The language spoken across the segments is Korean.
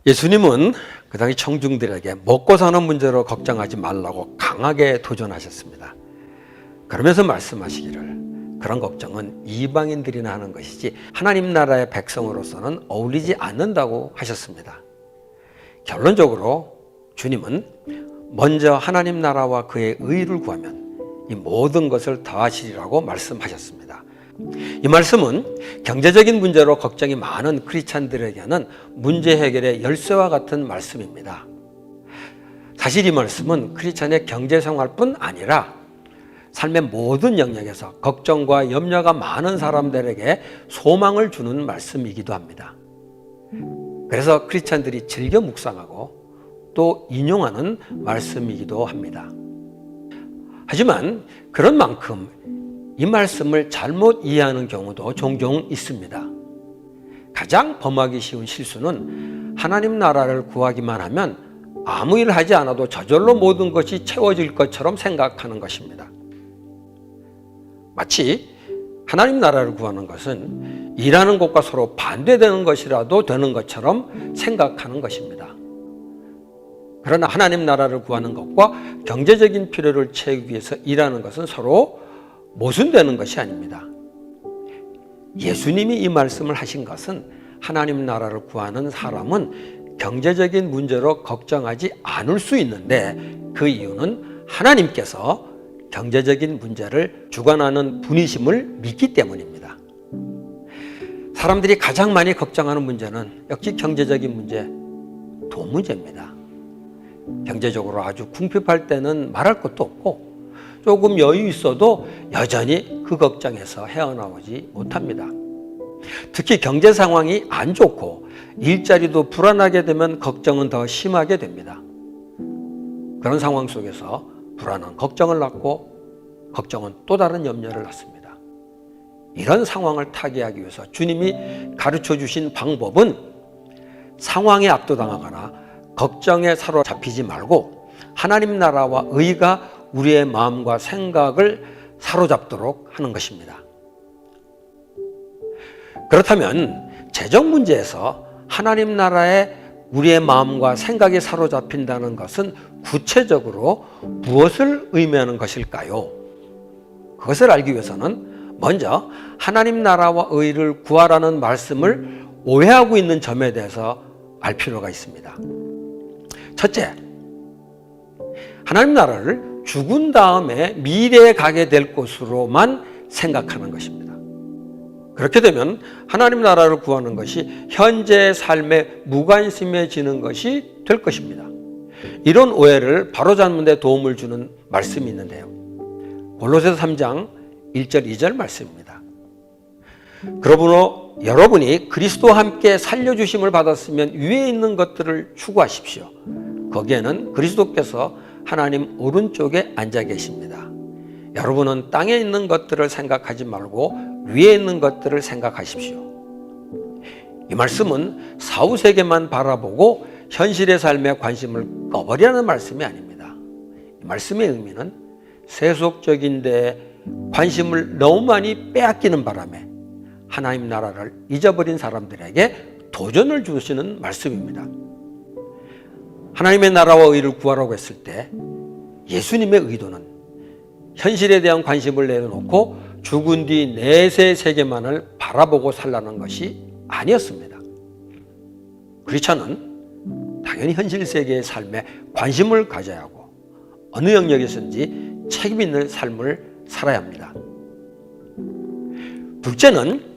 예수님은 그 당시 청중들에게 먹고 사는 문제로 걱정하지 말라고 강하게 도전하셨습니다. 그러면서 말씀하시기를 그런 걱정은 이방인들이나 하는 것이지 하나님 나라의 백성으로서는 어울리지 않는다고 하셨습니다. 결론적으로 주님은 먼저 하나님 나라와 그의 의를 구하면 이 모든 것을 더하시리라고 말씀하셨습니다. 이 말씀은 경제적인 문제로 걱정이 많은 크리스찬들에게는 문제 해결의 열쇠와 같은 말씀입니다. 사실 이 말씀은 크리스찬의 경제 생활뿐 아니라 삶의 모든 영역에서 걱정과 염려가 많은 사람들에게 소망을 주는 말씀이기도 합니다. 그래서 크리스찬들이 즐겨 묵상하고 또 인용하는 말씀이기도 합니다. 하지만 그런 만큼 이 말씀을 잘못 이해하는 경우도 종종 있습니다. 가장 범하기 쉬운 실수는 하나님 나라를 구하기만 하면 아무 일 하지 않아도 저절로 모든 것이 채워질 것처럼 생각하는 것입니다. 마치 하나님 나라를 구하는 것은 일하는 것과 서로 반대되는 것이라도 되는 것처럼 생각하는 것입니다. 그러나 하나님 나라를 구하는 것과 경제적인 필요를 채우기 위해서 일하는 것은 서로 모순되는 것이 아닙니다. 예수님이 이 말씀을 하신 것은 하나님 나라를 구하는 사람은 경제적인 문제로 걱정하지 않을 수 있는데 그 이유는 하나님께서 경제적인 문제를 주관하는 분이심을 믿기 때문입니다. 사람들이 가장 많이 걱정하는 문제는 역시 경제적인 문제, 돈 문제입니다. 경제적으로 아주 궁핍할 때는 말할 것도 없고 조금 여유 있어도 여전히 그 걱정에서 헤어나오지 못합니다. 특히 경제 상황이 안 좋고 일자리도 불안하게 되면 걱정은 더 심하게 됩니다. 그런 상황 속에서 불안한 걱정을 낳고 걱정은 또 다른 염려를 낳습니다. 이런 상황을 타개하기 위해서 주님이 가르쳐 주신 방법은 상황에 압도당하거나 걱정에 사로잡히지 말고 하나님 나라와 의가 우리의 마음과 생각을 사로잡도록 하는 것입니다. 그렇다면 재정 문제에서 하나님 나라에 우리의 마음과 생각이 사로잡힌다는 것은 구체적으로 무엇을 의미하는 것일까요? 그것을 알기 위해서는 먼저 하나님 나라와 의를 구하라는 말씀을 오해하고 있는 점에 대해서 알 필요가 있습니다. 첫째, 하나님 나라를 죽은 다음에 미래에 가게 될 곳으로만 생각하는 것입니다. 그렇게 되면 하나님 나라를 구하는 것이 현재의 삶에 무관심해지는 것이 될 것입니다. 이런 오해를 바로잡는 데 도움을 주는 말씀이 있는데요. 골로새서 3장 1절 2절 말씀입니다. 그러므로 여러분이 그리스도와 함께 살려주심을 받았으면 위에 있는 것들을 추구하십시오. 거기에는 그리스도께서 하나님 오른쪽에 앉아 계십니다. 여러분은 땅에 있는 것들을 생각하지 말고 위에 있는 것들을 생각하십시오. 이 말씀은 사후세계만 바라보고 현실의 삶에 관심을 꺼버리라는 말씀이 아닙니다. 이 말씀의 의미는 세속적인 데에 관심을 너무 많이 빼앗기는 바람에 하나님 나라를 잊어버린 사람들에게 도전을 주시는 말씀입니다. 하나님의 나라와 의를 구하라고 했을 때 예수님의 의도는 현실에 대한 관심을 내려놓고 죽은 뒤 내세 세계만을 바라보고 살라는 것이 아니었습니다. 크리스천은 당연히 현실 세계의 삶에 관심을 가져야 하고 어느 영역에서든지 책임 있는 삶을 살아야 합니다. 둘째는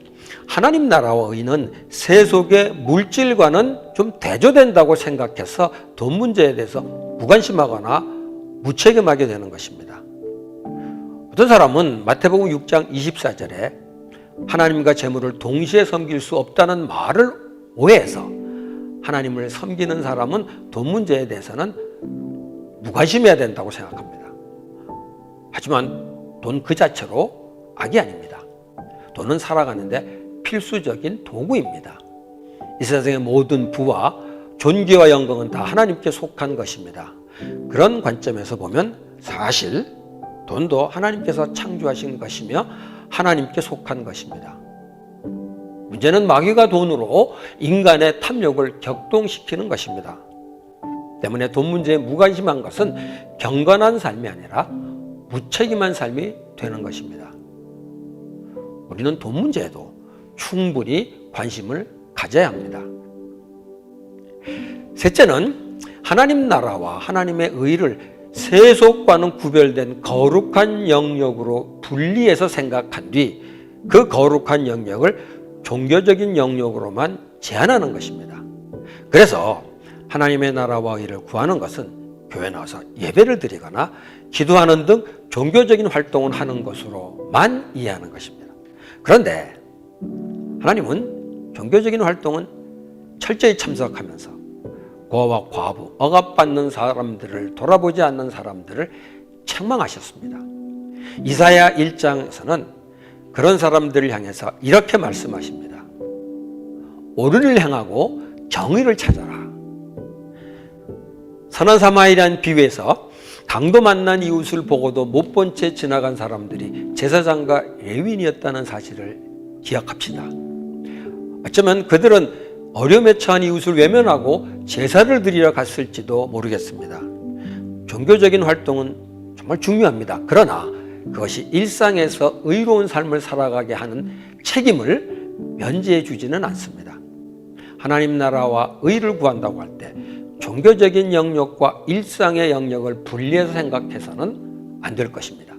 하나님 나라와 의는 세속의 물질과는 좀 대조된다고 생각해서 돈 문제에 대해서 무관심하거나 무책임하게 되는 것입니다. 어떤 사람은 마태복음 6장 24절에 하나님과 재물을 동시에 섬길 수 없다는 말을 오해해서 하나님을 섬기는 사람은 돈 문제에 대해서는 무관심해야 된다고 생각합니다. 하지만 돈 그 자체로 악이 아닙니다. 돈은 살아가는데 필수적인 도구입니다. 이 세상의 모든 부와 존귀와 영광은 다 하나님께 속한 것입니다. 그런 관점에서 보면 사실 돈도 하나님께서 창조하신 것이며 하나님께 속한 것입니다. 문제는 마귀가 돈으로 인간의 탐욕을 격동시키는 것입니다. 때문에 돈 문제에 무관심한 것은 경건한 삶이 아니라 무책임한 삶이 되는 것입니다. 우리는 돈 문제에도 충분히 관심을 가져야 합니다. 셋째는 하나님 나라와 하나님의 의를 세속과는 구별된 거룩한 영역으로 분리해서 생각한 뒤 그 거룩한 영역을 종교적인 영역으로만 제한하는 것입니다. 그래서 하나님의 나라와 의를 구하는 것은 교회 나와서 예배를 드리거나 기도하는 등 종교적인 활동을 하는 것으로만 이해하는 것입니다. 그런데 하나님은 종교적인 활동은 철저히 참석하면서 고아와 과부, 억압받는 사람들을 돌아보지 않는 사람들을 책망하셨습니다. 이사야 1장에서는 그런 사람들을 향해서 이렇게 말씀하십니다. 옳은 일을 행하고 정의를 찾아라. 선한 사마리아인 비유에서 강도 만난 이웃을 보고도 못 본 채 지나간 사람들이 제사장과 레위인이었다는 사실을 기억합시다. 어쩌면 그들은 어려움에 처한 이웃을 외면하고 제사를 드리러 갔을지도 모르겠습니다. 종교적인 활동은 정말 중요합니다. 그러나 그것이 일상에서 의로운 삶을 살아가게 하는 책임을 면제해 주지는 않습니다. 하나님 나라와 의를 구한다고 할 때 종교적인 영역과 일상의 영역을 분리해서 생각해서는 안 될 것입니다.